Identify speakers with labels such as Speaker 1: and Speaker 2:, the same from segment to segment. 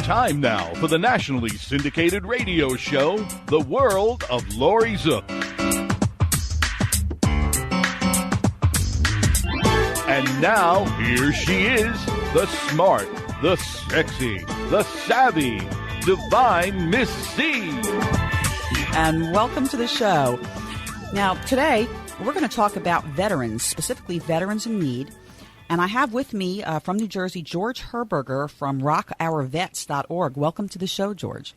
Speaker 1: Time now for the nationally syndicated radio show, The World of Laurie Zoock. And now, here she is, the smart, the sexy, the savvy, divine Miss C.
Speaker 2: And welcome to the show. Now, today, we're going to talk about veterans, specifically veterans in need. And I have with me from New Jersey, George Herberger from rockourvets.org. Welcome to the show, George.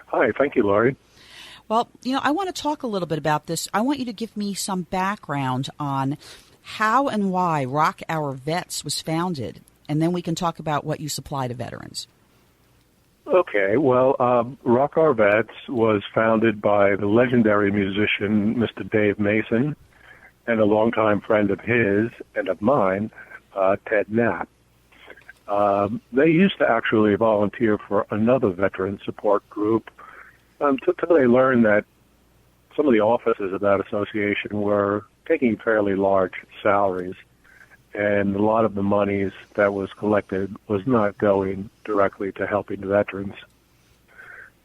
Speaker 3: Hi, thank you, Laurie.
Speaker 2: Well, I want to talk a little bit about this. I want you to give me some background on how and why Rock Our Vets was founded, and then we can talk about what you supply to veterans.
Speaker 3: Okay, well, Rock Our Vets was founded by the legendary musician, Mr. Dave Mason, and a longtime friend of his and of mine, Ted Knapp. They used to actually volunteer for another veteran support group until they learned that some of the officers of that association were taking fairly large salaries, and a lot of the monies that was collected was not going directly to helping the veterans.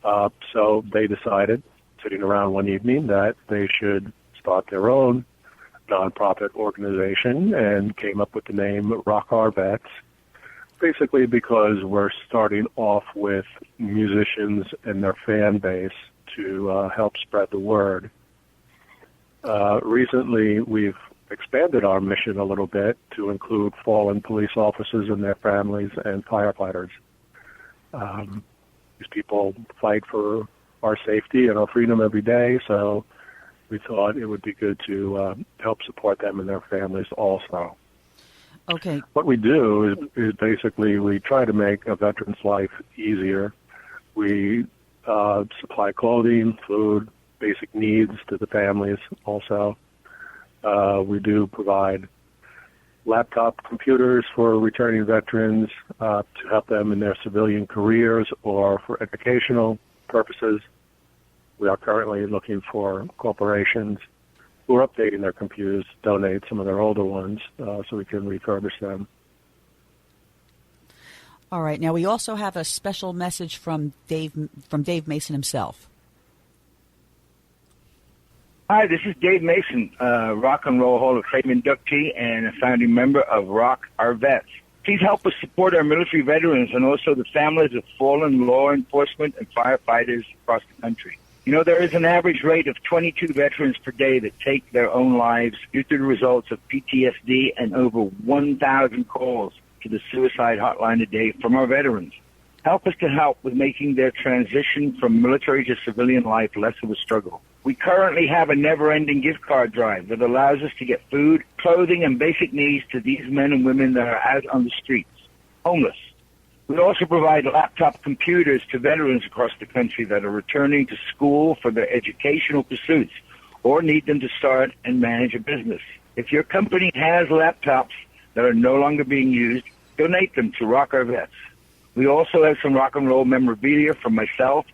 Speaker 3: So they decided, sitting around one evening, that they should start their own nonprofit organization and came up with the name Rock Our Vets, basically because we're starting off with musicians and their fan base to help spread the word. Recently, we've expanded our mission a little bit to include fallen police officers and their families and firefighters. These people fight for our safety and our freedom every day, so we thought it would be good to help support them and their families also.
Speaker 2: Okay.
Speaker 3: What we do is basically we try to make a veteran's life easier. We supply clothing, food, basic needs to the families also. We do provide laptop computers for returning veterans to help them in their civilian careers or for educational purposes. We are currently looking for corporations who are updating their computers to donate some of their older ones so we can refurbish them.
Speaker 2: All right. Now, we also have a special message from Dave Mason himself.
Speaker 4: Hi, this is Dave Mason, Rock and Roll Hall of Fame inductee and a founding member of Rock Our Vets. Please help us support our military veterans and also the families of fallen law enforcement and firefighters across the country. There is an average rate of 22 veterans per day that take their own lives due to the results of PTSD and over 1,000 calls to the suicide hotline a day from our veterans. Help us to help with making their transition from military to civilian life less of a struggle. We currently have a never-ending gift card drive that allows us to get food, clothing, and basic needs to these men and women that are out on the streets, homeless. We also provide laptop computers to veterans across the country that are returning to school for their educational pursuits or need them to start and manage a business. If your company has laptops that are no longer being used, donate them to Rock Our Vets. We also have some rock and roll memorabilia from myself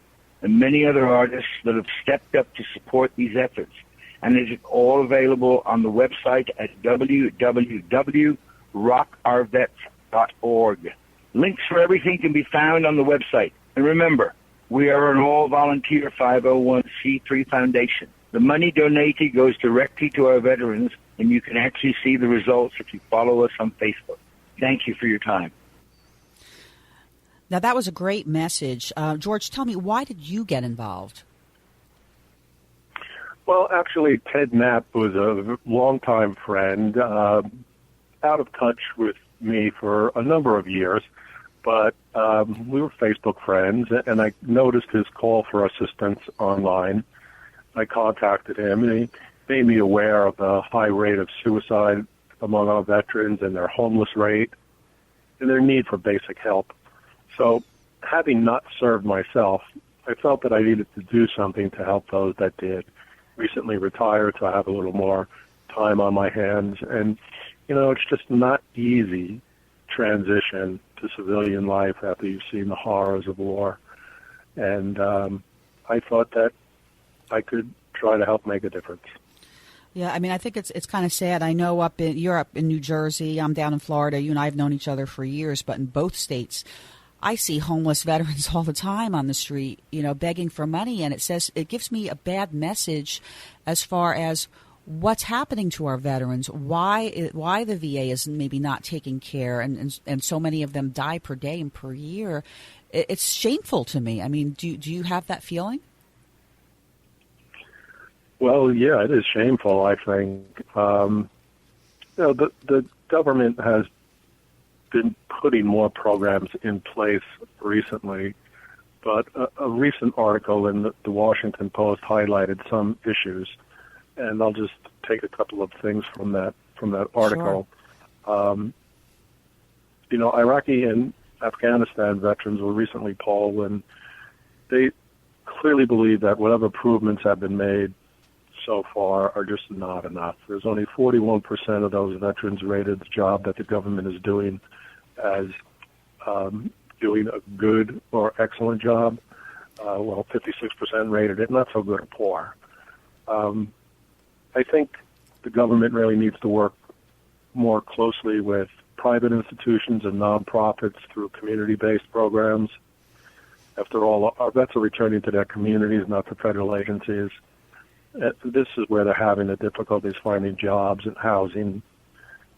Speaker 4: and many other artists that have stepped up to support these efforts. And it is all available on the website at www.rockourvets.org. Links for everything can be found on the website. And remember, we are an all-volunteer 501c3 foundation. The money donated goes directly to our veterans, and you can actually see the results if you follow us on Facebook. Thank you for your time.
Speaker 2: Now, that was a great message. George, tell me, why did you get involved?
Speaker 3: Well, actually, Ted Knapp was a longtime friend, out of touch with me for a number of years, but we were Facebook friends, and I noticed his call for assistance online. I contacted him, and he made me aware of the high rate of suicide among our veterans and their homeless rate and their need for basic help. So, having not served myself, I felt that I needed to do something to help those that did. Recently retired, so I have a little more time on my hands. And, it's just not easy transition to civilian life after you've seen the horrors of war. And I thought that I could try to help make a difference.
Speaker 2: Yeah, I mean, I think it's kind of sad. I know you're up in New Jersey. I'm down in Florida. You and I have known each other for years, but in both states, I see homeless veterans all the time on the street, begging for money, and it gives me a bad message as far as what's happening to our veterans, why the VA is maybe not taking care, and so many of them die per day and per year. It's shameful to me. I mean, do you have that feeling?
Speaker 3: Well, yeah, it is shameful, I think. The government has been putting more programs in place recently, but a recent article in the Washington Post highlighted some issues, and I'll just take a couple of things from that article.
Speaker 2: Sure.
Speaker 3: Iraqi and Afghanistan veterans were recently polled, and they clearly believe that whatever improvements have been made so far are just not enough. There's only 41% of those veterans rated the job that the government is doing as doing a good or excellent job. 56% rated it not so good or poor. I think the government really needs to work more closely with private institutions and nonprofits through community-based programs. After all, our vets are returning to their communities, not to federal agencies. This is where they're having the difficulties finding jobs and housing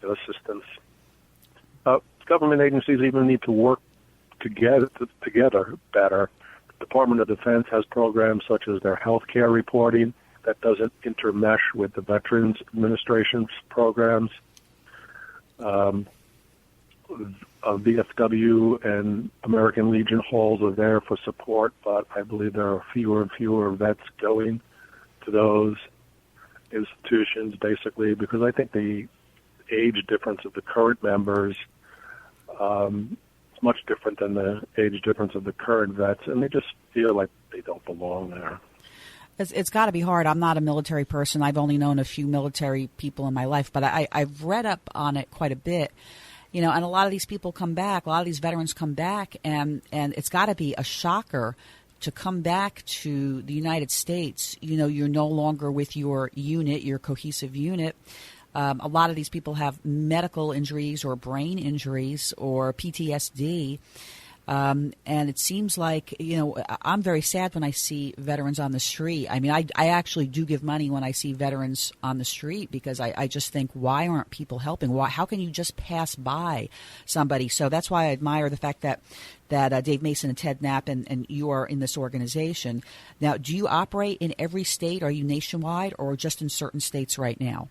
Speaker 3: assistance. Government agencies even need to work together better. The Department of Defense has programs such as their health care reporting that doesn't intermesh with the Veterans Administration's programs. VFW and American Legion halls are there for support, but I believe there are fewer and fewer vets going to those institutions, basically, because I think the age difference of the current members is much different than the age difference of the current vets, and they just feel like they don't belong there.
Speaker 2: It's got to be hard. I'm not a military person. I've only known a few military people in my life, but I've read up on it quite a bit. And a lot of these people come back, a lot of these veterans come back, and it's got to be a shocker to come back to the United States. You're no longer with your unit, your cohesive unit. A lot of these people have medical injuries or brain injuries or PTSD. And it seems like, I'm very sad when I see veterans on the street. I mean, I actually do give money when I see veterans on the street because I just think, why aren't people helping? How can you just pass by somebody? So that's why I admire the fact that Dave Mason and Ted Knapp and you are in this organization. Now, do you operate in every state? Are you nationwide or just in certain states right now?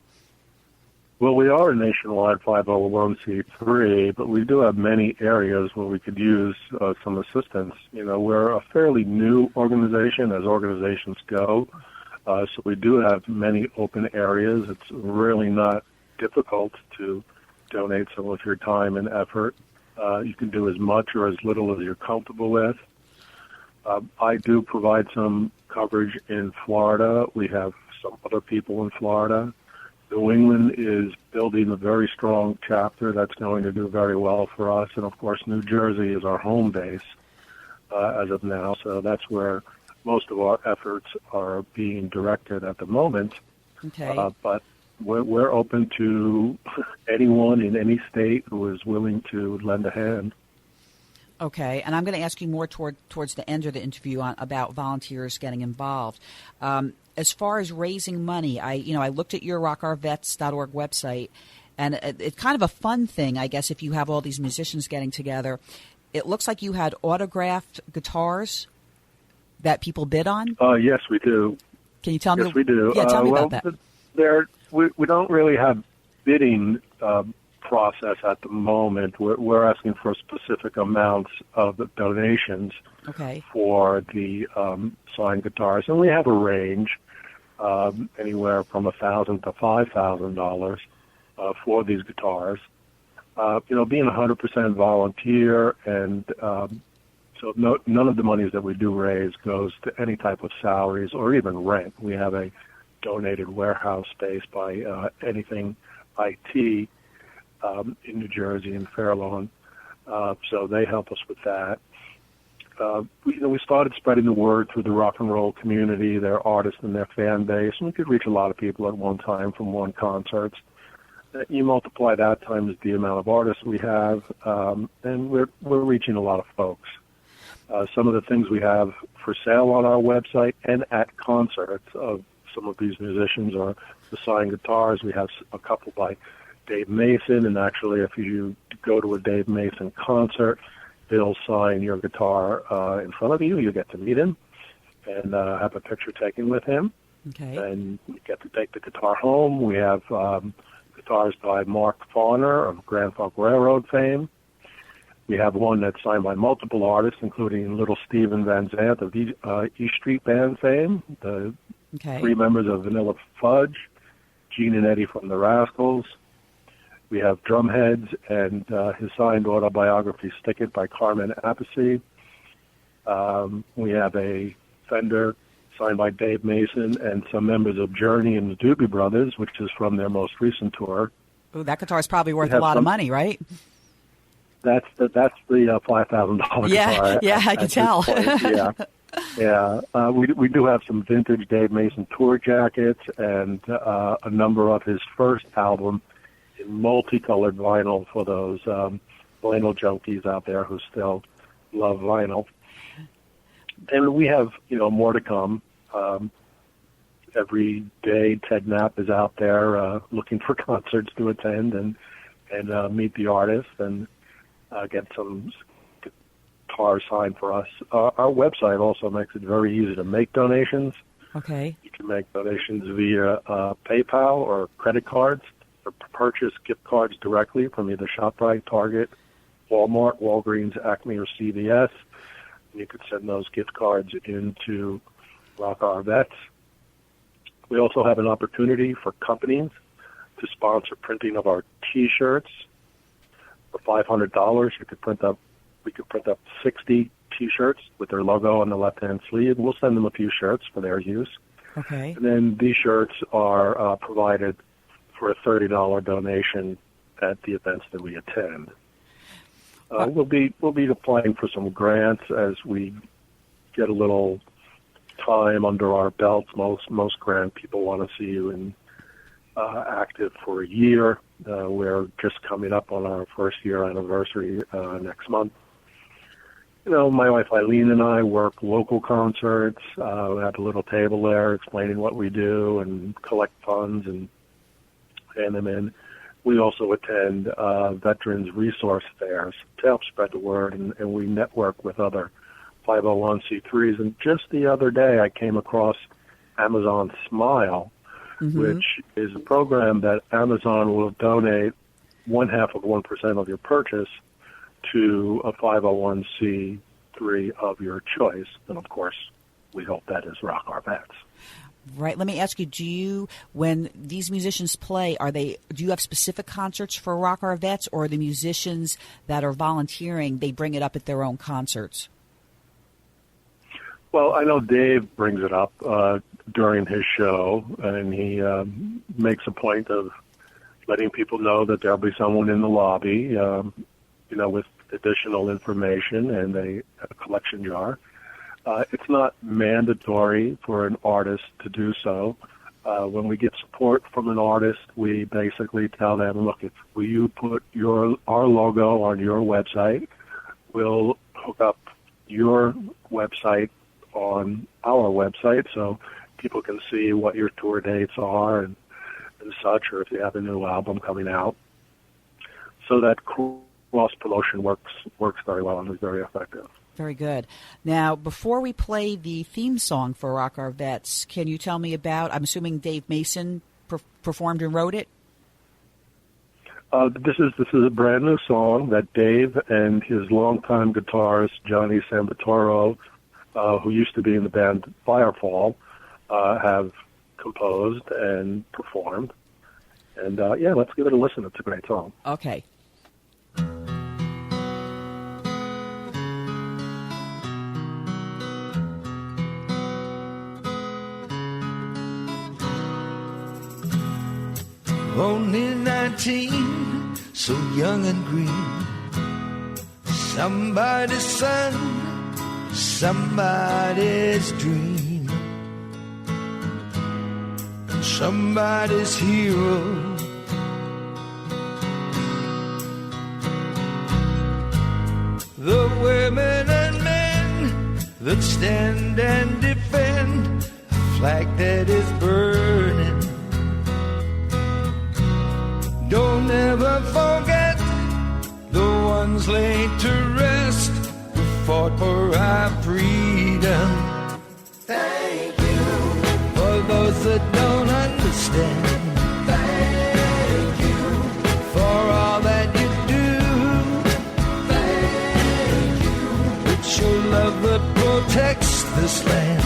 Speaker 3: Well, we are a nationwide 501c3, but we do have many areas where we could use some assistance. We're a fairly new organization as organizations go, so we do have many open areas. It's really not difficult to donate some of your time and effort. You can do as much or as little as you're comfortable with. I do provide some coverage in Florida. We have some other people in Florida. New England is building a very strong chapter that's going to do very well for us. And, of course, New Jersey is our home base as of now. So that's where most of our efforts are being directed at the moment.
Speaker 2: Okay.
Speaker 3: But we're open to anyone in any state who is willing to lend a hand.
Speaker 2: Okay, and I'm going to ask you more towards the end of the interview about volunteers getting involved. As far as raising money, I looked at your rockourvets.org website, and it's kind of a fun thing, I guess, if you have all these musicians getting together. It looks like you had autographed guitars that people bid on?
Speaker 3: Yes, we do.
Speaker 2: Can you tell me?
Speaker 3: Yes, we do.
Speaker 2: Yeah, tell me about
Speaker 3: that. We don't really have bidding process at the moment. We're asking for specific amounts of the donations for the signed guitars, and we have a range anywhere from $1,000 to $5,000 for these guitars. Being 100% volunteer, and so none of the monies that we do raise goes to any type of salaries or even rent. We have a donated warehouse space by Anything IT in New Jersey in Fairlawn, so they help us with that. We started spreading the word through the rock and roll community, their artists and their fan base, and we could reach a lot of people at one time from one concert. You multiply that times the amount of artists we have, and we're reaching a lot of folks. Some of the things we have for sale on our website and at concerts of some of these musicians are the signed guitars. We have a couple by Dave Mason, and actually if you go to a Dave Mason concert, he'll sign your guitar in front of you. You get to meet him and have a picture taken with him.
Speaker 2: Okay.
Speaker 3: And you get to take the guitar home. We have guitars by Mark Fauner of Grand Funk Railroad fame. We have one that's signed by multiple artists, including Little Steven Van Zandt of E Street Band fame, the three members of Vanilla Fudge, Gene and Eddie from the Rascals. We have Drumheads and his signed autobiography, Stick It, by Carmen Appice. We have a Fender signed by Dave Mason and some members of Journey and the Doobie Brothers, which is from their most recent tour.
Speaker 2: Ooh, that guitar is probably worth a lot of money, right?
Speaker 3: That's the $5,000 guitar.
Speaker 2: Yeah, I can tell.
Speaker 3: We do have some vintage Dave Mason tour jackets and a number of his first album in multicolored vinyl for those vinyl junkies out there who still love vinyl. And we have, more to come. Every day, Ted Knapp is out there looking for concerts to attend and meet the artists and get some guitars signed for us. Our website also makes it very easy to make donations.
Speaker 2: Okay.
Speaker 3: You can make donations via PayPal or credit cards, or purchase gift cards directly from either ShopRite, Target, Walmart, Walgreens, Acme, or CVS. You could send those gift cards into Rock Our Vets. We also have an opportunity for companies to sponsor printing of our T-shirts. For $500, we could print up 60 T-shirts with their logo on the left-hand sleeve. We'll send them a few shirts for their use.
Speaker 2: Okay.
Speaker 3: And then these shirts are provided for a $30 donation at the events that we attend. We'll be applying for some grants as we get a little time under our belts. Most grant people want to see you active for a year. We're just coming up on our first year anniversary next month. My wife Eileen and I work local concerts. We have a little table there explaining what we do and collect funds and hand them in. We also attend veterans resource fairs to help spread the word, and we network with other 501c3s. And just the other day, I came across Amazon Smile, which is a program that Amazon will donate 0.5% of your purchase to a 501c3 of your choice. And, of course, we hope that is Rock Our Vets.
Speaker 2: Right. Let me ask you, when these musicians play, do you have specific concerts for Rock Our Vets, or are the musicians that are volunteering, they bring it up at their own concerts?
Speaker 3: Well, I know Dave brings it up during his show, and he makes a point of letting people know that there'll be someone in the lobby, with additional information and a collection jar. It's not mandatory for an artist to do so. When we get support from an artist, we basically tell them, look, will you put our logo on your website? We'll hook up your website on our website so people can see what your tour dates are and such, or if you have a new album coming out. So that cross-promotion works very well and is very effective.
Speaker 2: Very good. Now, before we play the theme song for Rock Our Vets, can you tell me about, I'm assuming Dave Mason performed and wrote it?
Speaker 3: This is a brand new song that Dave and his longtime guitarist, Johnny Sambatoro, who used to be in the band Firefall, have composed and performed. And, let's give it a listen. It's a great song.
Speaker 2: Okay.
Speaker 5: Only 19, so young and green. Somebody's son, somebody's dream. Somebody's hero, that stand and defend a flag that is burning. Don't ever forget the ones laid to rest who fought for our freedom. Thank you for those that don't understand. Thank you for all that you do. Thank you. It's your love that protects this land.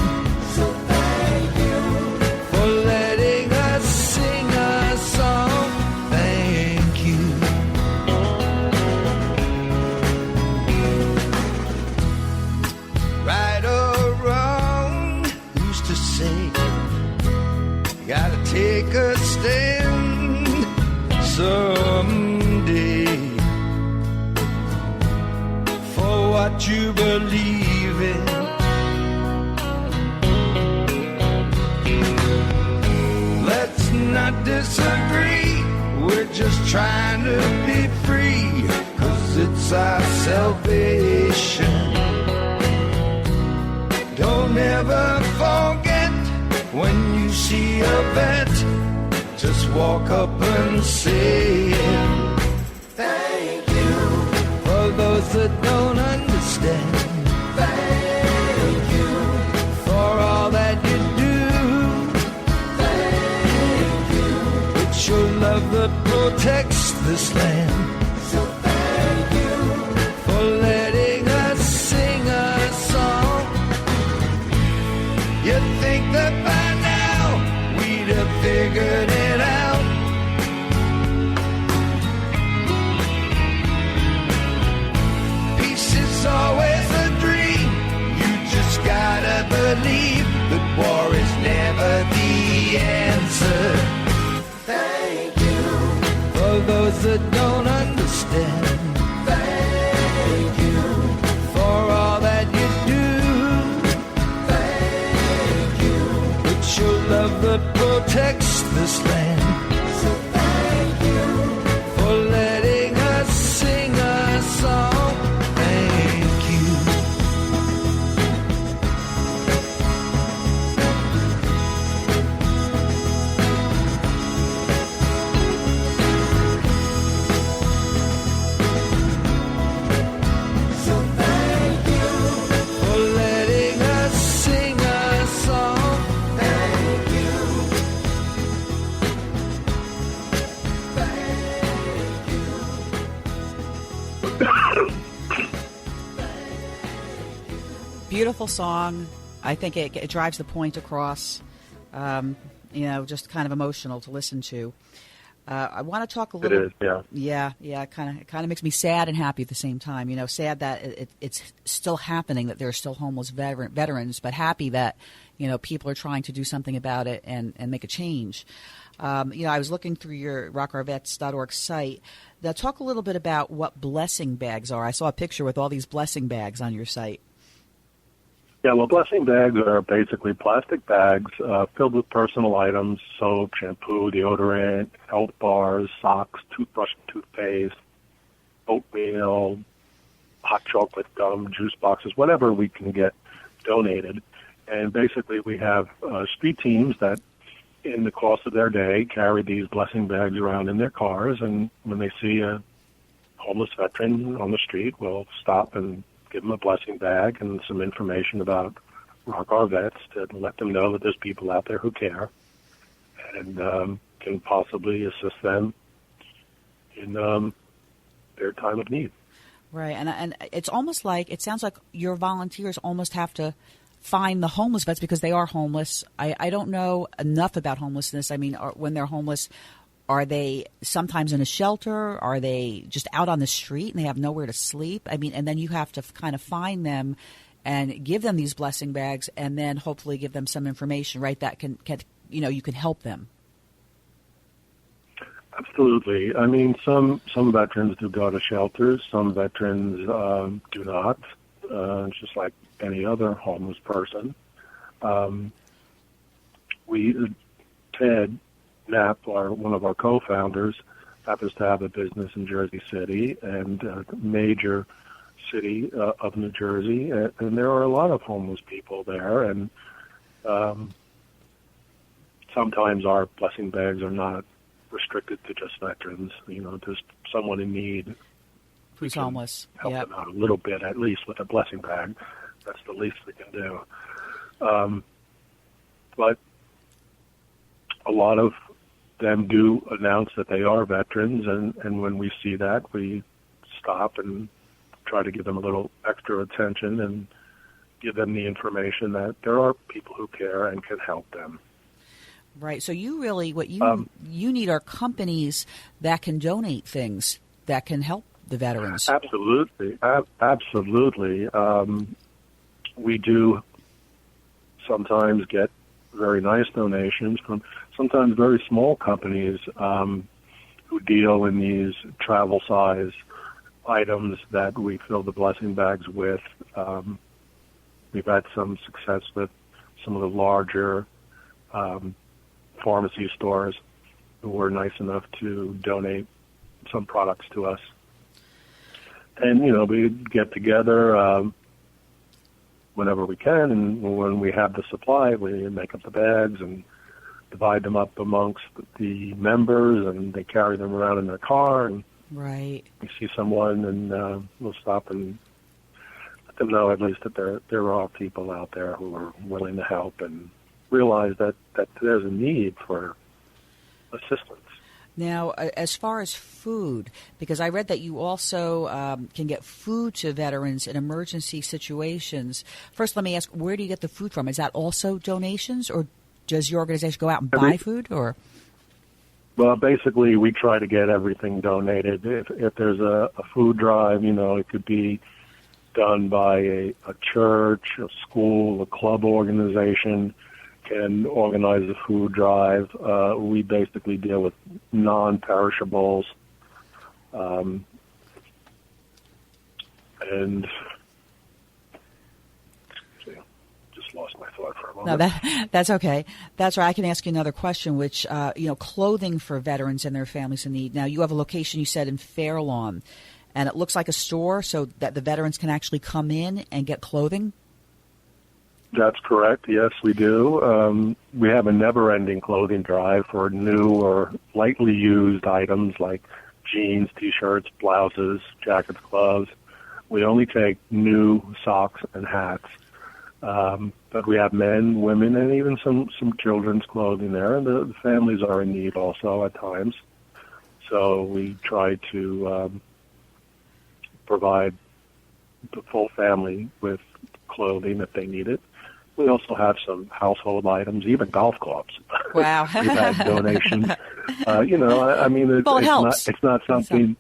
Speaker 5: So thank you for letting us sing our song. Thank you. Right or wrong, who's to say? You gotta take a stand someday for what you believe in. Let's not disagree, we're just trying to be free, 'cause it's our salvation. Don't ever forget when you see a vet, just walk up and say it. Thank you for those that don't understand. Thank you for all that you do. Thank you. It's your love that protects this land. So thank you for letting us sing a song. You'd think that by now we'd have figured it out. Peace is always a dream. You just gotta believe that war is never the answer. Thank you for those that don't understand. Thank you for all that you do. Thank you. It's your love that protects this land. So thank you for letting us sing a song. Thank you. So thank you for letting us sing a song. Thank you.
Speaker 2: Beautiful song. I think it drives the point across. Just kind of emotional to listen to. I want to talk a little.
Speaker 3: It is, yeah.
Speaker 2: Yeah. It kind of makes me sad and happy at the same time. Sad that it's still happening, that there are still homeless veterans, but happy that people are trying to do something about it and make a change. I was looking through your rockourvets.org site. Now, talk a little bit about what blessing bags are. I saw a picture with all these blessing bags on your site.
Speaker 3: Yeah, well, blessing bags are basically plastic bags filled with personal items, soap, shampoo, deodorant, health bars, socks, toothbrush, toothpaste, oatmeal, hot chocolate, gum, juice boxes, whatever we can get donated. And basically we have street teams that in the course of their day carry these blessing bags around in their cars, and when they see a homeless veteran on the street, we'll stop and give them a blessing bag and some information about Rock Our Vets to let them know that there's people out there who care and can possibly assist them in their time of need.
Speaker 2: Right, and it's almost like, it sounds like your volunteers almost have to find the homeless vets because they are homeless. I don't know enough about homelessness. I mean, when they're homeless, are they sometimes in a shelter? Are they just out on the street and they have nowhere to sleep? I mean, and then you have to kind of find them and give them these blessing bags and then hopefully give them some information, right, that can you can help them.
Speaker 3: Absolutely. I mean, some veterans do go to shelters. Some veterans do not, just like any other homeless person. Ted Knapp, one of our co-founders, happens to have a business in Jersey City, and a major city of New Jersey, and there are a lot of homeless people there, and sometimes our blessing bags are not restricted to just veterans. Just someone in need
Speaker 2: who's homeless.
Speaker 3: Help them out a little bit, at least with a blessing bag. That's the least we can do. But a lot of them do announce that they are veterans, and when we see that, we stop and try to give them a little extra attention and give them the information that there are people who care and can help them.
Speaker 2: Right. So you really, what you need are companies that can donate things that can help the veterans.
Speaker 3: Absolutely. Absolutely. We do sometimes get very nice donations from sometimes very small companies who deal in these travel size items that we fill the blessing bags with. We've had some success with some of the larger pharmacy stores who were nice enough to donate some products to us. And, we get together whenever we can, and when we have the supply, we make up the bags and divide them up amongst the members, and they carry them around in their car. And
Speaker 2: right.
Speaker 3: We see someone, and we'll stop and let them know at least that there are people out there who are willing to help and realize that there's a need for assistance.
Speaker 2: Now, as far as food, because I read that you also can get food to veterans in emergency situations. First, let me ask, where do you get the food from? Is that also donations, or does your organization go out and buy food? Or
Speaker 3: Well, basically, we try to get everything donated. If there's a food drive, it could be done by a church, a school, a club organization can organize a food drive. We basically deal with non-perishables. And just lost my thought for a moment.
Speaker 2: No, that's okay. That's right. I can ask you another question, which, clothing for veterans and their families in need. Now, you have a location, you said, in Fair Lawn, and it looks like a store so that the veterans can actually come in and get clothing?
Speaker 3: That's correct. Yes, we do. We have a never-ending clothing drive for new or lightly used items like jeans, T-shirts, blouses, jackets, gloves. We only take new socks and hats. But we have men, women, and even some children's clothing there. And the families are in need also at times. So we try to provide the full family with clothing if they need it. We also have some household items, even golf clubs.
Speaker 2: Wow.
Speaker 3: We've had donations. It's not something,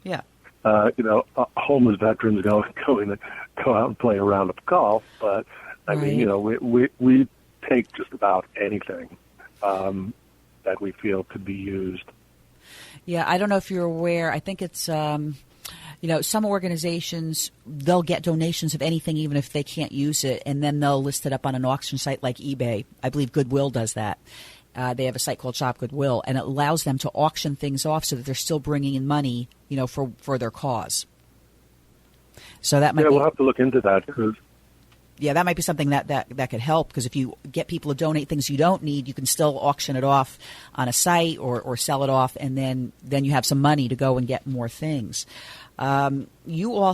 Speaker 3: homeless veterans go out and play a round of golf. But, we take just about anything that we feel could be used.
Speaker 2: Yeah, I don't know if you're aware. I think it's... some organizations, they'll get donations of anything even if they can't use it, and then they'll list it up on an auction site like eBay. I believe Goodwill does that. They have a site called Shop Goodwill, and it allows them to auction things off so that they're still bringing in money, for their cause. So that might
Speaker 3: we'll have to look into that.
Speaker 2: That might be something that could help, because if you get people to donate things you don't need, you can still auction it off on a site or sell it off, and then you have some money to go and get more things. Your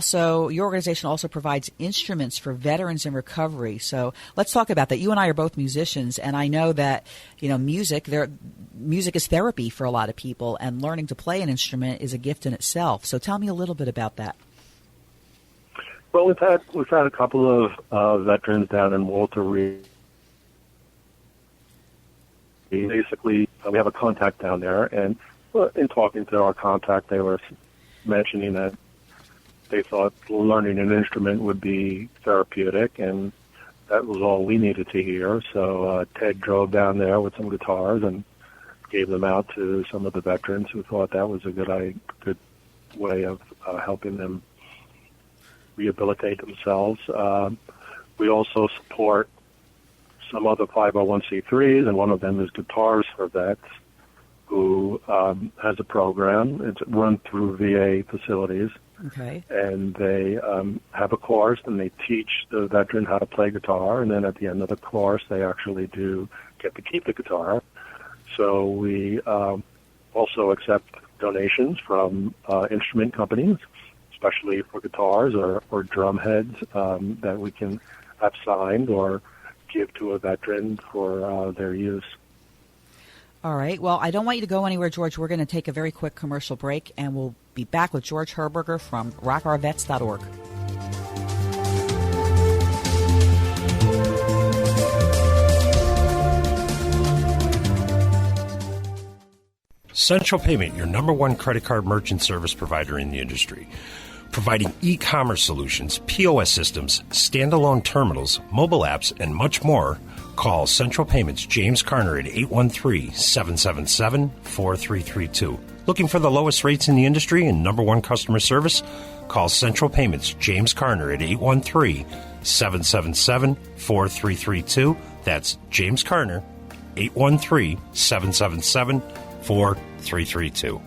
Speaker 2: organization also provides instruments for veterans in recovery. So let's talk about that. You and I are both musicians, and I know that, music is therapy for a lot of people, and learning to play an instrument is a gift in itself. So tell me a little bit about that.
Speaker 3: Well, we've had a couple of veterans down in Walter Reed. Basically, we have a contact down there, and in talking to our contact, they were mentioning that they thought learning an instrument would be therapeutic, and that was all we needed to hear. So Ted drove down there with some guitars and gave them out to some of the veterans who thought that was a good way of helping them rehabilitate themselves. We also support some other 501c3s, and one of them is Guitars for Vets, who has a program. It's run through VA facilities,
Speaker 2: Okay.
Speaker 3: And they have a course, and they teach the veteran how to play guitar, and then at the end of the course, they actually do get to keep the guitar. So we also accept donations from instrument companies, especially for guitars or drum heads that we can have signed or give to a veteran for their use.
Speaker 2: All right. Well, I don't want you to go anywhere, George. We're going to take a very quick commercial break, and we'll be back with George Herberger from rockourvets.org.
Speaker 6: Central Payment, your number one credit card merchant service provider in the industry. Providing e-commerce solutions, POS systems, standalone terminals, mobile apps, and much more. Call Central Payments James Carner at 813-777-4332. Looking for the lowest rates in the industry and number one customer service? Call Central Payments James Carner at 813-777-4332. That's James Carner, 813-777-4332.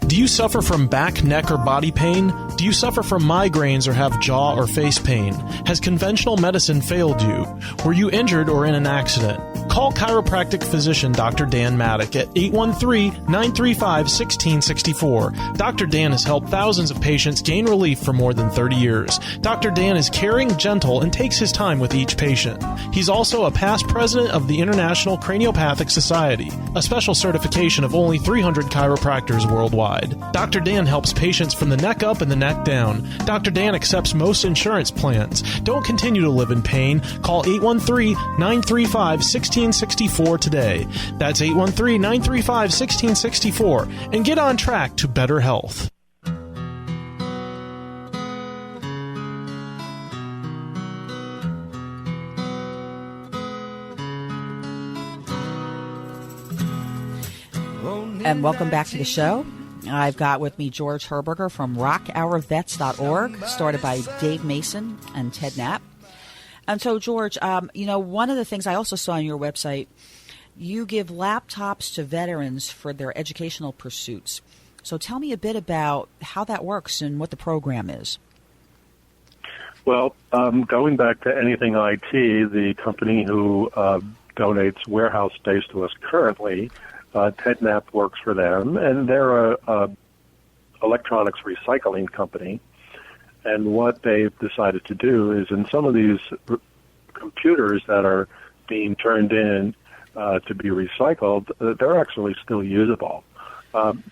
Speaker 7: Do you suffer from back, neck, or body pain? Do you suffer from migraines or have jaw or face pain? Has conventional medicine failed you? Were you injured or in an accident? Call chiropractic physician Dr. Dan Maddock at 813-935-1664. Dr. Dan has helped thousands of patients gain relief for more than 30 years. Dr. Dan is caring, gentle, and takes his time with each patient. He's also a past president of the International Craniopathic Society, a special certification of only 300 chiropractors worldwide. Dr. Dan helps patients from the neck up and the neck down. Dr. Dan accepts most insurance plans. Don't continue to live in pain. Call 813-935-1664 today. That's 813-935-1664 and get on track to better health.
Speaker 2: And welcome back to the show. I've got with me George Herberger from rockourvets.org, started by Dave Mason and Ted Knapp. And so, George, one of the things I also saw on your website, you give laptops to veterans for their educational pursuits. So tell me a bit about how that works and what the program is.
Speaker 3: Well, going back to anything IT, the company who donates warehouse space to us currently, Ted Knapp works for them, and they're a electronics recycling company. And what they've decided to do is in some of these computers that are being turned in to be recycled, they're actually still usable.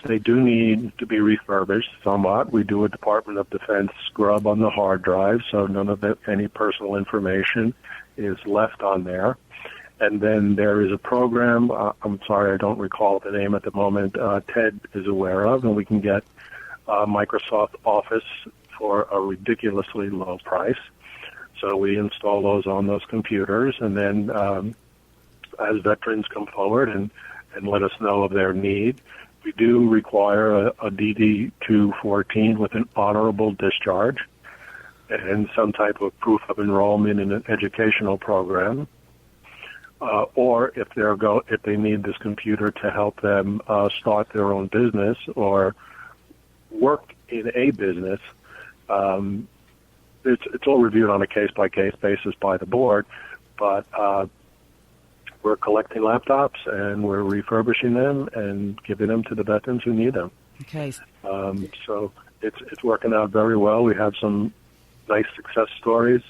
Speaker 3: They do need to be refurbished somewhat. We do a Department of Defense scrub on the hard drive, so none of any personal information is left on there. And then there is a program, I'm sorry, I don't recall the name at the moment, Ted is aware of, and we can get Microsoft Office for a ridiculously low price. So we install those on those computers, and then as veterans come forward and let us know of their need, we do require a DD-214 with an honorable discharge and some type of proof of enrollment in an educational program. Or if they need this computer to help them start their own business or work in a business, it's all reviewed on a case-by-case basis by the board. But we're collecting laptops and we're refurbishing them and giving them to the veterans who need them.
Speaker 2: Okay.
Speaker 3: So it's working out very well. We have some nice success stories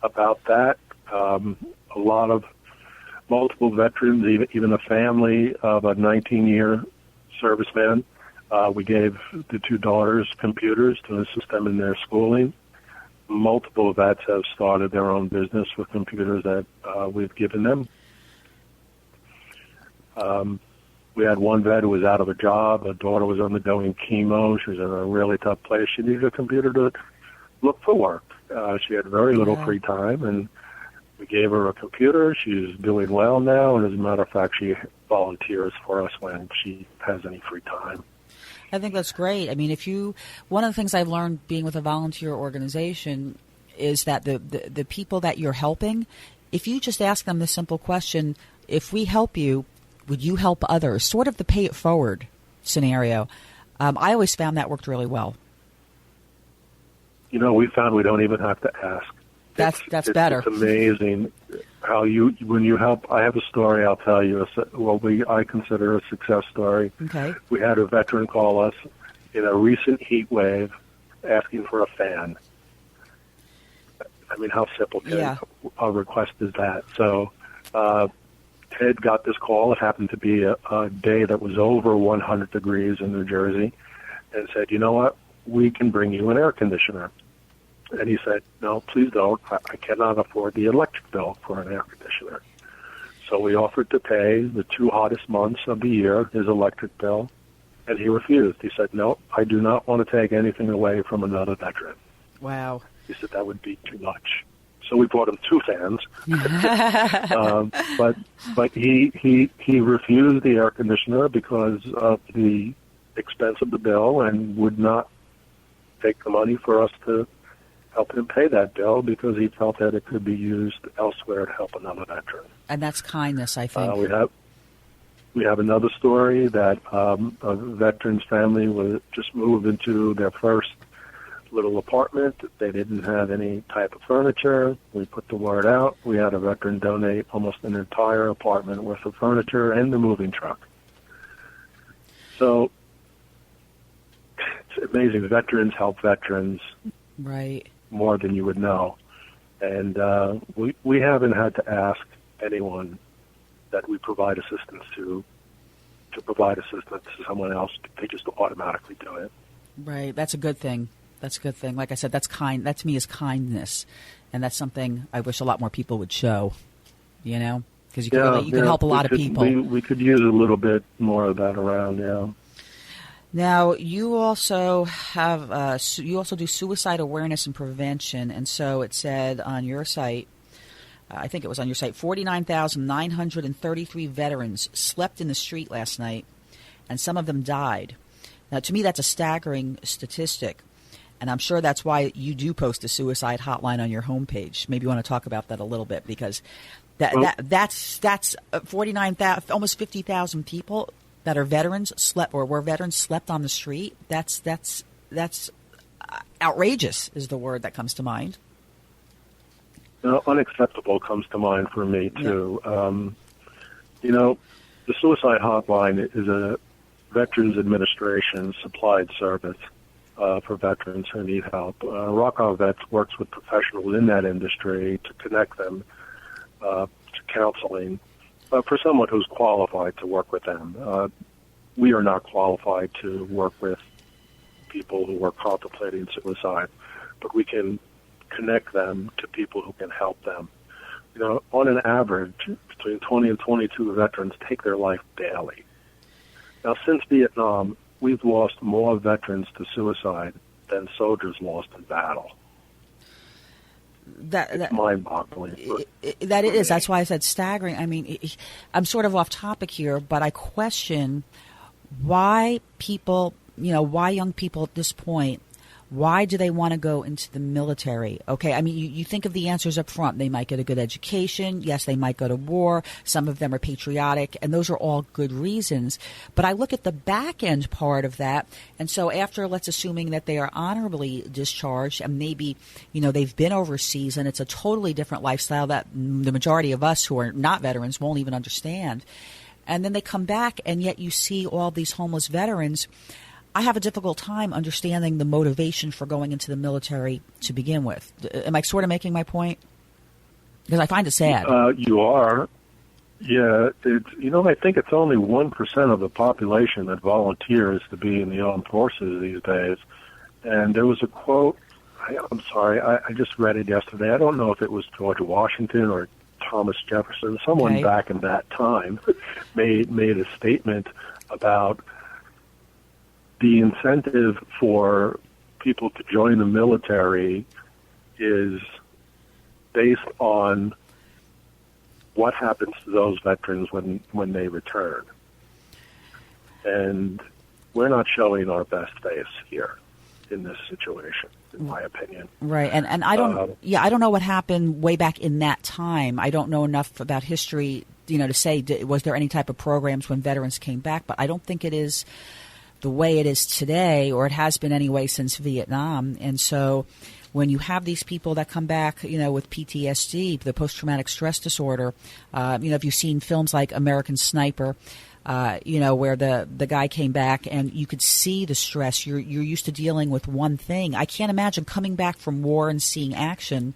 Speaker 3: about that. Multiple veterans, even a family of a 19-year serviceman. We gave the two daughters computers to assist them in their schooling. Multiple vets have started their own business with computers that we've given them. We had one vet who was out of a job. A daughter was undergoing chemo. She was in a really tough place. She needed a computer to look for work. She had very little free time, and we gave her a computer. She's doing well now, and as a matter of fact, she volunteers for us when she has any free time.
Speaker 2: I think that's great. I mean, one of the things I've learned being with a volunteer organization is that the people that you're helping, if you just ask them the simple question, if we help you, would you help others? Sort of the pay it forward scenario. I always found that worked really well.
Speaker 3: We found we don't even have to ask.
Speaker 2: That's better.
Speaker 3: It's amazing how when you help. I have a story I'll tell you. I consider a success story.
Speaker 2: Okay.
Speaker 3: We had a veteran call us in a recent heat wave asking for a fan. I mean, how simple can a request is that? So Ted got this call. It happened to be a day that was over 100 degrees in New Jersey, and said, you know what, we can bring you an air conditioner. And he said, no, please don't. I cannot afford the electric bill for an air conditioner. So we offered to pay the 2 hottest months of the year, his electric bill, and he refused. He said, no, I do not want to take anything away from another veteran.
Speaker 2: Wow.
Speaker 3: He said that would be too much. So we bought him 2 fans. But he refused the air conditioner because of the expense of the bill and would not take the money for us to help him pay that bill because he felt that it could be used elsewhere to help another veteran.
Speaker 2: And that's kindness, I think.
Speaker 3: We have another story that a veteran's family was just moved into their first little apartment. They didn't have any type of furniture. We put the word out. We had a veteran donate almost an entire apartment worth of furniture and the moving truck. So it's amazing. Veterans help veterans.
Speaker 2: Right.
Speaker 3: More than you would know. And we haven't had to ask anyone that we provide assistance to provide assistance to someone else. They just automatically do it.
Speaker 2: Right. That's a good thing. That's a good thing. Like I said, that's kind. That to me is kindness. And that's something I wish a lot more people would show, because you can help a lot of people.
Speaker 3: We could use a little bit more of that around,
Speaker 2: Now, you also have you also do suicide awareness and prevention, and so it said on your site, I think it was on your site, 49,933 veterans slept in the street last night, and some of them died. Now, to me, that's a staggering statistic, and I'm sure that's why you do post a suicide hotline on your homepage. Maybe you want to talk about that a little bit, because that's 49,000, almost 50,000 people that are veterans slept on the street. That's outrageous is the word that comes to mind.
Speaker 3: Unacceptable comes to mind for me too. The suicide hotline is a Veterans Administration supplied service for veterans who need help. Rock Our Vets works with professionals in that industry to connect them to counseling. For someone who's qualified to work with them. We are not qualified to work with people who are contemplating suicide, but we can connect them to people who can help them. On an average, between 20 and 22 veterans take their life daily. Now, since Vietnam, we've lost more veterans to suicide than soldiers lost in battle. It's mind-boggling.
Speaker 2: That is. That's why I said staggering. I mean, I'm sort of off topic here, but I question why people, why young people at this point, why do they want to go into the military? Okay, I mean, you think of the answers up front. They might get a good education. Yes, they might go to war. Some of them are patriotic, and those are all good reasons. But I look at the back end part of that, and so after, let's assuming that they are honorably discharged, and maybe, they've been overseas, and it's a totally different lifestyle that the majority of us who are not veterans won't even understand. And then they come back, and yet you see all these homeless veterans. I have a difficult time understanding the motivation for going into the military to begin with. Am I sort of making my point? Because I find it sad.
Speaker 3: You are. Yeah. I think it's only 1% of the population that volunteers to be in the armed forces these days. And there was a quote, I'm sorry, I just read it yesterday. I don't know if it was George Washington or Thomas Jefferson. Someone back in that time made a statement about the incentive for people to join the military is based on what happens to those veterans when they return. And we're not showing our best face here in this situation, in my opinion.
Speaker 2: Right, and I don't know what happened way back in that time. I don't know enough about history to say, was there any type of programs when veterans came back? But I don't think it is the way it is today, or it has been anyway since Vietnam. And so when you have these people that come back, with PTSD, the post-traumatic stress disorder, if you've seen films like American Sniper, where the guy came back and you could see the stress. You're used to dealing with one thing. I can't imagine coming back from war and seeing action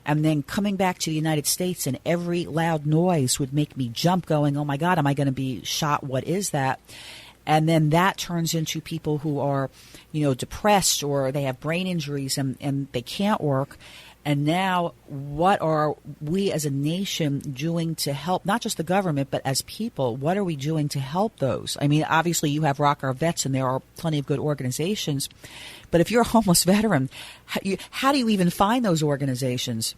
Speaker 2: and then coming back to the United States and every loud noise would make me jump going, oh my God, am I going to be shot? What is that? And then that turns into people who are, depressed, or they have brain injuries and they can't work. And now what are we as a nation doing to help, not just the government, but as people? What are we doing to help those? I mean, obviously you have Rock Our Vets, and there are plenty of good organizations. But if you're a homeless veteran, how do you even find those organizations?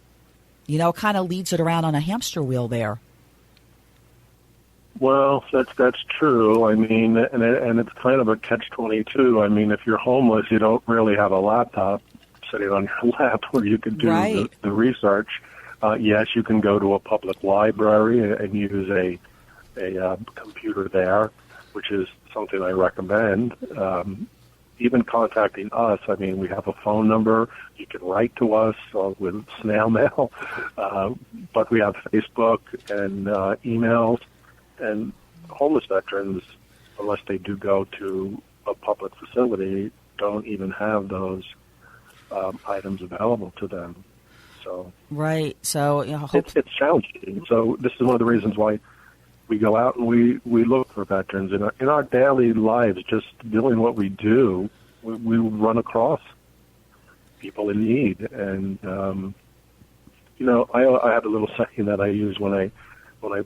Speaker 2: It kind of leads it around on a hamster wheel there.
Speaker 3: Well, that's true. I mean, and it's kind of a catch-22. I mean, if you're homeless, you don't really have a laptop sitting on your lap where you can do the research. Yes, you can go to a public library and use a computer there, which is something I recommend. Even contacting us, I mean, we have a phone number. You can write to us with snail mail, but we have Facebook and emails. And homeless veterans, unless they do go to a public facility, don't even have those items available to them. So
Speaker 2: right. So
Speaker 3: it's challenging. So this is one of the reasons why we go out and we look for veterans in our daily lives. Just doing what we do, we run across people in need. And I have a little saying that I use when I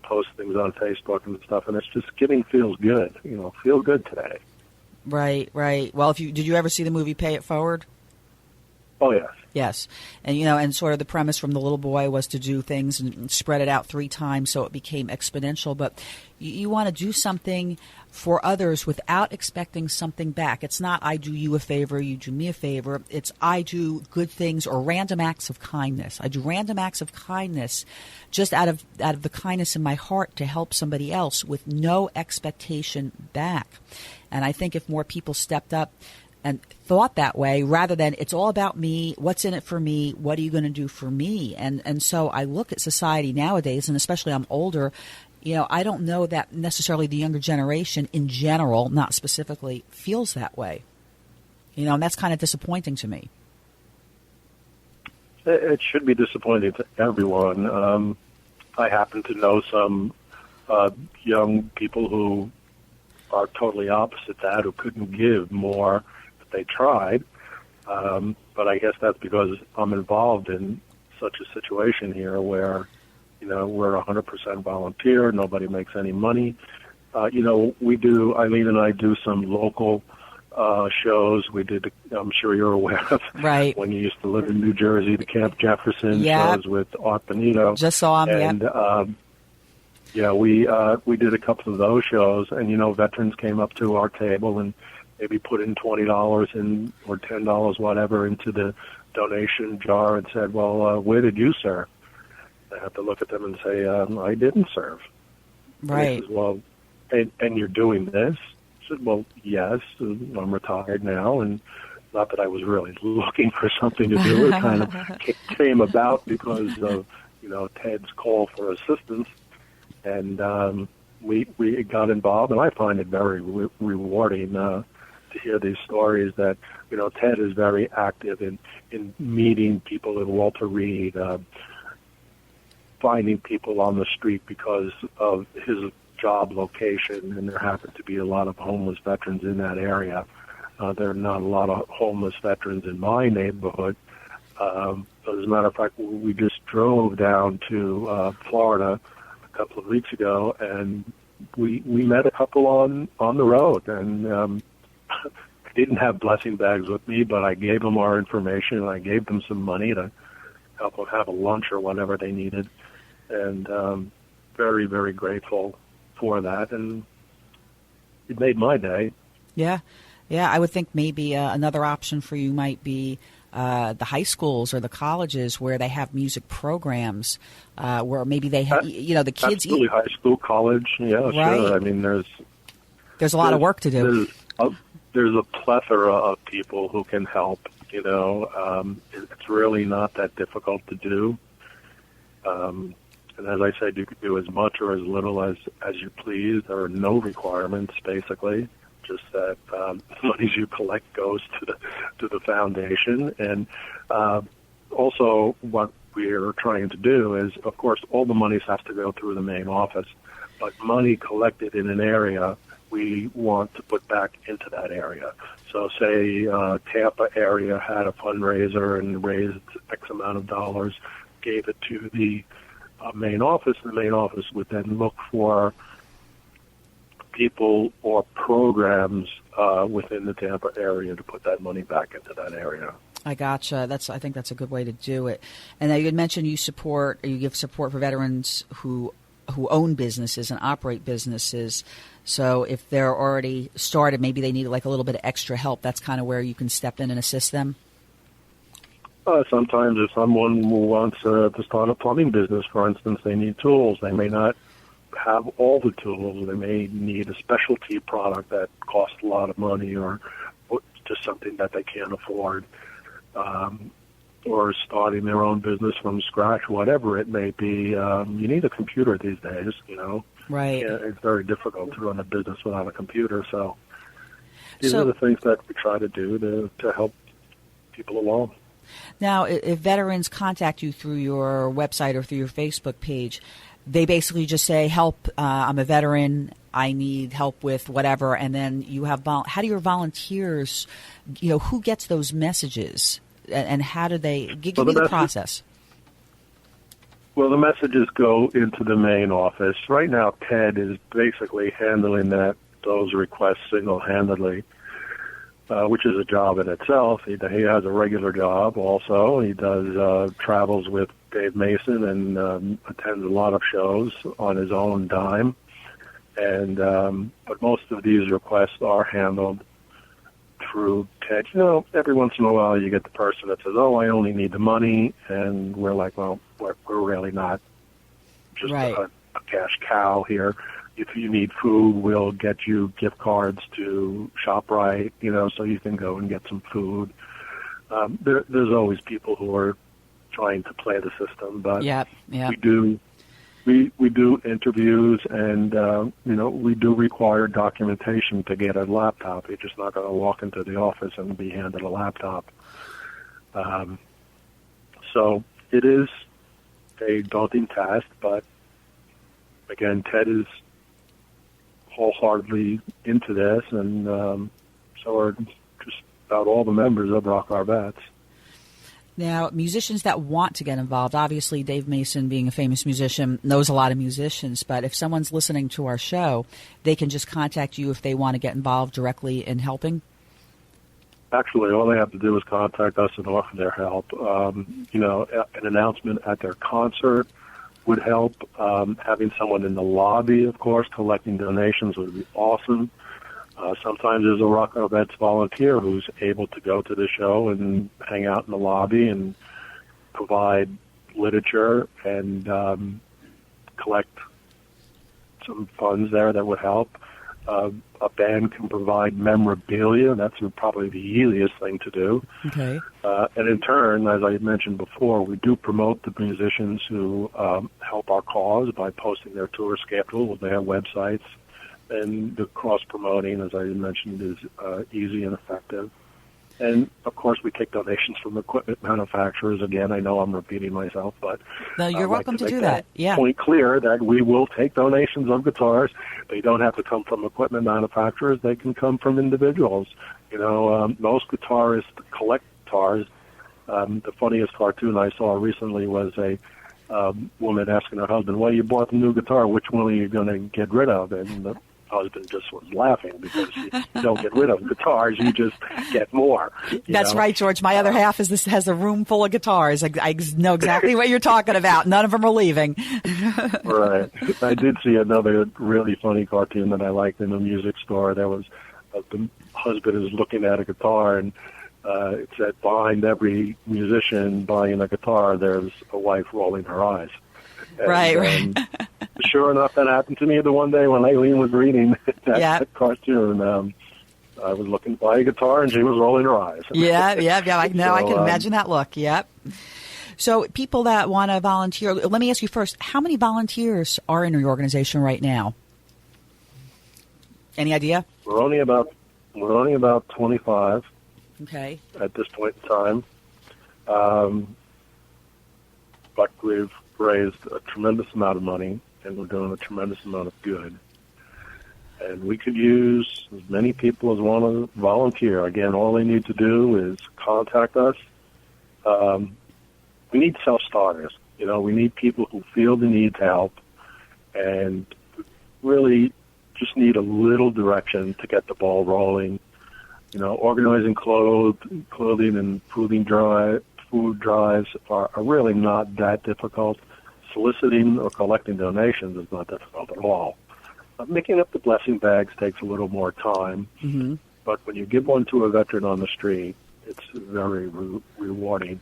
Speaker 3: post things on Facebook and stuff, and it's just giving feels good. Feel good today.
Speaker 2: Right. Well, did you ever see the movie Pay It Forward?
Speaker 3: Oh, yes.
Speaker 2: Yes. And, and sort of the premise from the little boy was to do things and spread it out 3 times so it became exponential. But you want to do something for others without expecting something back. It's not I do you a favor, you do me a favor. It's I do good things or random acts of kindness. I do random acts of kindness just out of the kindness in my heart to help somebody else with no expectation back. And I think if more people stepped up and thought that way, rather than it's all about me, what's in it for me, what are you going to do for me? And so I look at society nowadays, and especially I'm older, I don't know that necessarily the younger generation in general, not specifically, feels that way. And that's kind of disappointing to me.
Speaker 3: It should be disappointing to everyone. I happen to know some young people who are totally opposite that, who couldn't give more. They tried, but I guess that's because I'm involved in such a situation here where, we're 100% volunteer. Nobody makes any money. Eileen and I do some local shows. We did, I'm sure you're aware of,
Speaker 2: right,
Speaker 3: when you used to live in New Jersey, the Camp Jefferson shows with Art Benito.
Speaker 2: Just saw him,
Speaker 3: and we did a couple of those shows, and, veterans came up to our table and maybe put in $20 in or $10, whatever, into the donation jar and said, well, where did you serve? I have to look at them and say, I didn't serve.
Speaker 2: Right.
Speaker 3: And he says, well, and you're doing this? I said, well, yes, I'm retired now, and not that I was really looking for something to do. It kind of came about because of, Ted's call for assistance, and we got involved, and I find it very rewarding to hear these stories that, Ted is very active in meeting people in Walter Reed, finding people on the street because of his job location, and there happen to be a lot of homeless veterans in that area. There are not a lot of homeless veterans in my neighborhood. But as a matter of fact, we just drove down to Florida a couple of weeks ago, and we met a couple on the road, and I didn't have blessing bags with me, but I gave them our information, and I gave them some money to help them have a lunch or whatever they needed, and very, very grateful for that, and it made my day.
Speaker 2: Yeah, I would think maybe another option for you might be the high schools or the colleges where they have music programs where maybe they have, the kids.
Speaker 3: Absolutely, high school, college, yeah,
Speaker 2: right.
Speaker 3: Sure. I mean,
Speaker 2: there's a lot of work to do.
Speaker 3: There's a plethora of people who can help. It's really not that difficult to do. And as I said, you could do as much or as little as you please. There are no requirements, basically. Just that the monies you collect goes to the foundation. And also, what we're trying to do is, of course, all the monies has to go through the main office. But money collected in an area, we want to put back into that area. So say Tampa area had a fundraiser and raised X amount of dollars, gave it to the main office. The main office would then look for people or programs within the Tampa area to put that money back into that area.
Speaker 2: I gotcha. I think that's a good way to do it. And now you had mentioned you give support for veterans who own businesses and operate businesses. So if they're already started, maybe they need like a little bit of extra help. That's kind of where you can step in and assist them.
Speaker 3: Sometimes if someone wants to start a plumbing business, for instance, they need tools. They may not have all the tools. They may need a specialty product that costs a lot of money or just something that they can't afford. Or starting their own business from scratch, whatever it may be. You need a computer these days,
Speaker 2: Right.
Speaker 3: It's very difficult to run a business without a computer. So these are the things that we try to do to help people along.
Speaker 2: Now, if veterans contact you through your website or through your Facebook page, they basically just say, help, I'm a veteran, I need help with whatever, and then you have how do your volunteers, who gets those messages, and how do they, give me the process?
Speaker 3: Well, the messages go into the main office. Right now, Ted is basically handling those requests single-handedly, which is a job in itself. He has a regular job also. He does travels with Dave Mason and attends a lot of shows on his own dime. And but most of these requests are handled through Ted. Every once in a while you get the person that says, I only need the money, and we're like, well, we're really not just a cash cow here. If you need food, we'll get you gift cards to ShopRite, so you can go and get some food. There's always people who are trying to play the system, but we do interviews, and we do require documentation to get a laptop. You're just not going to walk into the office and be handed a laptop. So it is a daunting task, but again, Ted is wholeheartedly into this, and so are just about all the members of Rock Our Vets.
Speaker 2: Now, musicians that want to get involved, obviously Dave Mason, being a famous musician, knows a lot of musicians, but if someone's listening to our show, they can just contact you if they want to get involved directly in helping?
Speaker 3: Actually, all they have to do is contact us and offer their help. An announcement at their concert would help. Having someone in the lobby, of course, collecting donations would be awesome. Sometimes there's a Rock Our Vets volunteer who's able to go to the show and hang out in the lobby and provide literature and collect some funds there that would help. A band can provide memorabilia. That's probably the easiest thing to do.
Speaker 2: Okay.
Speaker 3: And in turn, as I mentioned before, we do promote the musicians who help our cause by posting their tour schedule. They have websites. And the cross-promoting, as I mentioned, is easy and effective. And, of course, we take donations from equipment manufacturers. Again, I know I'm repeating myself, but
Speaker 2: no, you're welcome to do that. Yeah.
Speaker 3: Point clear that we will take donations of guitars. They don't have to come from equipment manufacturers. They can come from individuals. Most guitarists collect guitars. The funniest cartoon I saw recently was a woman asking her husband, well, you bought the new guitar. Which one are you going to get rid of? And the husband just was laughing because you don't get rid of guitars, you just get more.
Speaker 2: That's right, George. My other half has a room full of guitars. I know exactly what you're talking about. None of them are leaving.
Speaker 3: Right. I did see another really funny cartoon that I liked in a music store. There was the husband is looking at a guitar, and It said behind every musician buying a guitar, there's a wife rolling her eyes. And,
Speaker 2: Right.
Speaker 3: Sure enough, that happened to me the one day when Aileen was reading that,
Speaker 2: Yep.
Speaker 3: that cartoon. I was looking to buy a guitar, and she was rolling her eyes.
Speaker 2: Yeah. I know. I
Speaker 3: So,
Speaker 2: can imagine that look. Yep. So people that want to volunteer, let me ask you first, how many volunteers are in your organization right now? Any idea?
Speaker 3: We're only about 25
Speaker 2: Okay.
Speaker 3: at this point in time, but we've raised a tremendous amount of money, and we're doing a tremendous amount of good. And we could use as many people as want to volunteer. Again, all they need to do is contact us. We need self-starters. We need people who feel the need to help and really just need a little direction to get the ball rolling. Organizing clothing and food drives are really not that difficult. Soliciting or collecting donations is not difficult at all. Making up the blessing bags takes a little more time, but when you give one to a veteran on the street, it's very rewarding.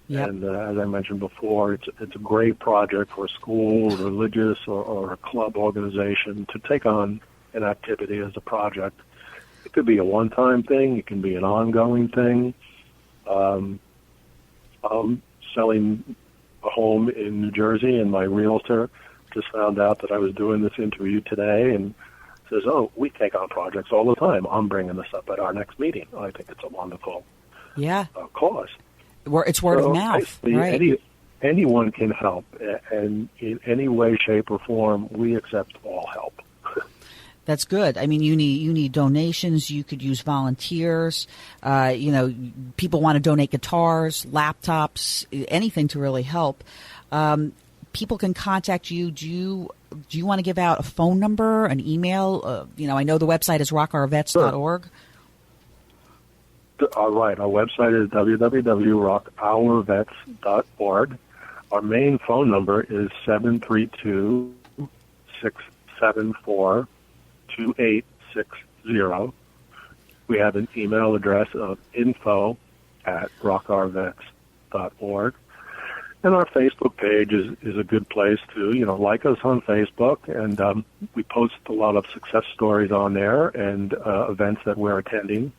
Speaker 2: Yep.
Speaker 3: And as I mentioned before, it's a great project for a school, religious, or a club organization to take on an activity as a project. It could be a one-time thing. It can be an ongoing thing. I'm selling a home in New Jersey, and my realtor just found out that I was doing this interview today and says, "Oh, we take on projects all the time. I'm bringing this up at our next meeting." I think it's a wonderful cause.
Speaker 2: It's word of mouth,
Speaker 3: basically,
Speaker 2: right?
Speaker 3: Anyone can help, and in any way, shape, or form, we accept all help.
Speaker 2: That's good. I mean, you need donations. You could use volunteers. People want to donate guitars, laptops, anything to really help. People can contact you. Do you want to give out a phone number, an email? I know the website is rockourvets.org.
Speaker 3: All right. Our website is www.rockourvets.org. Our main phone number is 732-674-2860. We have an email address of info@rockourvets.org. And our Facebook page is a good place to, like us on Facebook. And we post a lot of success stories on there and events that we're attending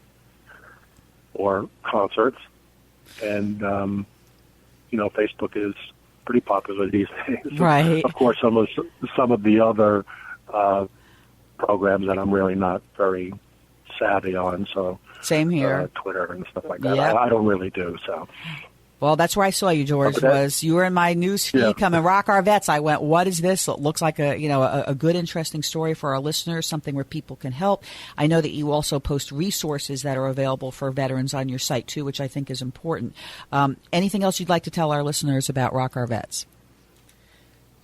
Speaker 3: or concerts. And, Facebook is pretty popular these days.
Speaker 2: Right.
Speaker 3: Of course, some of the other programs that I'm really not very savvy on. So
Speaker 2: same here.
Speaker 3: Twitter and stuff like that.
Speaker 2: Yep.
Speaker 3: I don't really do, so...
Speaker 2: Well, that's where I saw you, George. You were in my news feed coming Rock Our Vets. I went, what is this? It looks like a good, interesting story for our listeners, something where people can help. I know that you also post resources that are available for veterans on your site, too, which I think is important. Anything else you'd like to tell our listeners about Rock Our Vets?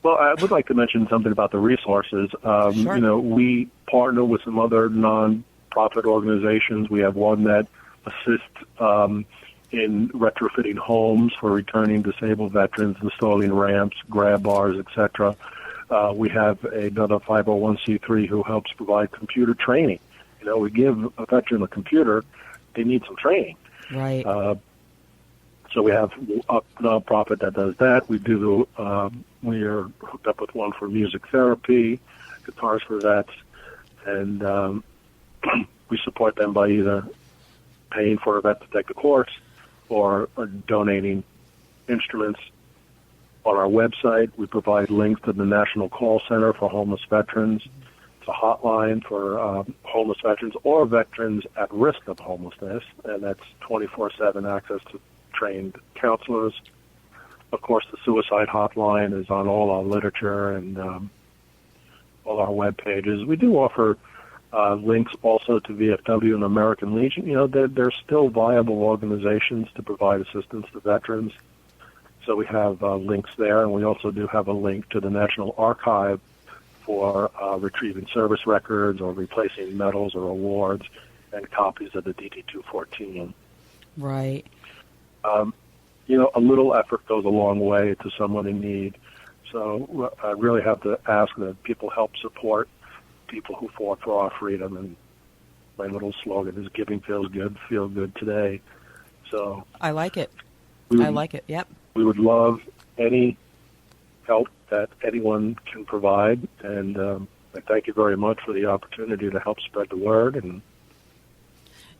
Speaker 3: Well, I would like to mention something about the resources.
Speaker 2: Sure.
Speaker 3: We partner with some other non-profit organizations. We have one that assists in retrofitting homes for returning disabled veterans, installing ramps, grab bars, etc. We have another 501c3 who helps provide computer training. We give a veteran a computer, they need some training.
Speaker 2: Right.
Speaker 3: So we have a nonprofit that does that. We are hooked up with one for music therapy, Guitars for Vets, and we support them by either paying for a vet to take the course or donating instruments. On our website, we provide links to the National Call Center for Homeless Veterans. It's a hotline for homeless veterans or veterans at risk of homelessness, and that's 24/7 access to trained counselors. Of course, the suicide hotline is on all our literature and all our web pages. We do offer links also to VFW and American Legion. They're still viable organizations to provide assistance to veterans. So we have links there, and we also do have a link to the National Archive for retrieving service records or replacing medals or awards and copies of the DD-214.
Speaker 2: Right.
Speaker 3: A little effort goes a long way to someone in need. So I really have to ask that people help support people who fought for our freedom, and my little slogan is "Giving feels good, feel good today." So
Speaker 2: I like it. Yep.
Speaker 3: We would love any help that anyone can provide, and I thank you very much for the opportunity to help spread the word and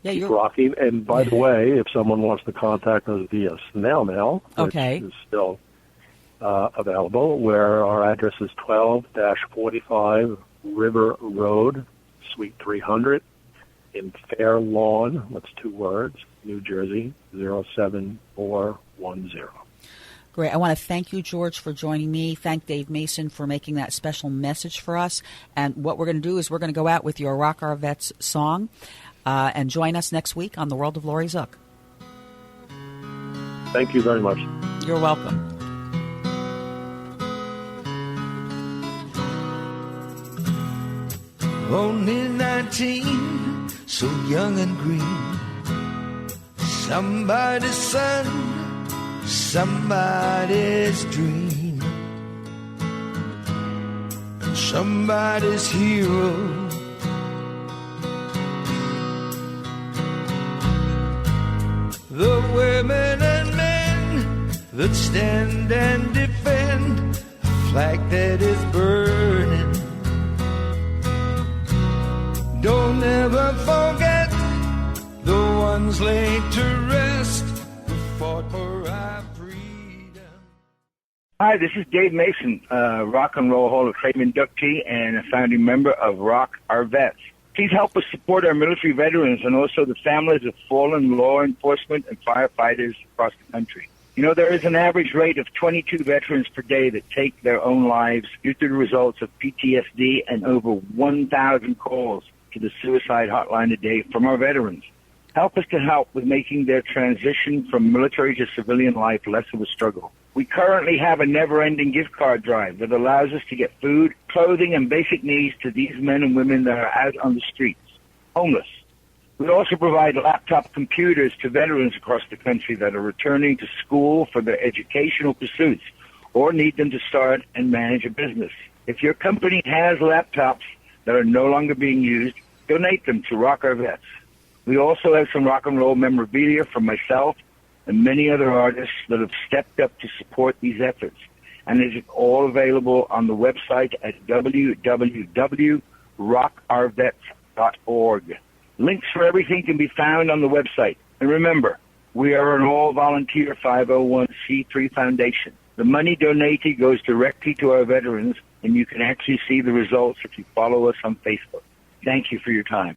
Speaker 3: keep rocking. And by the way, if someone wants to contact us via snail mail, which is still available, where our address is 12-45 River Road, Suite 300, in Fair Lawn, that's 2 words, New Jersey, 07410.
Speaker 2: Great. I want to thank you, George, for joining me. Thank Dave Mason for making that special message for us. And what we're going to do is we're going to go out with your Rock Our Vets song and join us next week on The World of Laurie Zoock.
Speaker 3: Thank you very much.
Speaker 2: You're welcome.
Speaker 5: Only 19, so young and green. Somebody's son, somebody's dream, somebody's hero. The women and men that stand and defend a flag that is burning. Don't ever forget the ones laid to rest who fought for our freedom.
Speaker 4: Hi, this is Dave Mason, Rock and Roll Hall of Fame inductee and a founding member of Rock Our Vets. Please help us support our military veterans and also the families of fallen law enforcement and firefighters across the country. You know, there is an average rate of 22 veterans per day that take their own lives due to the results of PTSD, and over 1,000 calls to the suicide hotline a day from our veterans. Help us to help with making their transition from military to civilian life less of a struggle. We currently have a never-ending gift card drive that allows us to get food, clothing, and basic needs to these men and women that are out on the streets, homeless. We also provide laptop computers to veterans across the country that are returning to school for their educational pursuits or need them to start and manage a business. If your company has laptops that are no longer being used, donate them to Rock Our Vets. We also have some rock and roll memorabilia from myself and many other artists that have stepped up to support these efforts. And it is all available on the website at www.rockourvets.org. Links for everything can be found on the website. And remember, we are an all-volunteer 501c3 foundation. The money donated goes directly to our veterans, and you can actually see the results if you follow us on Facebook. Thank you for your time.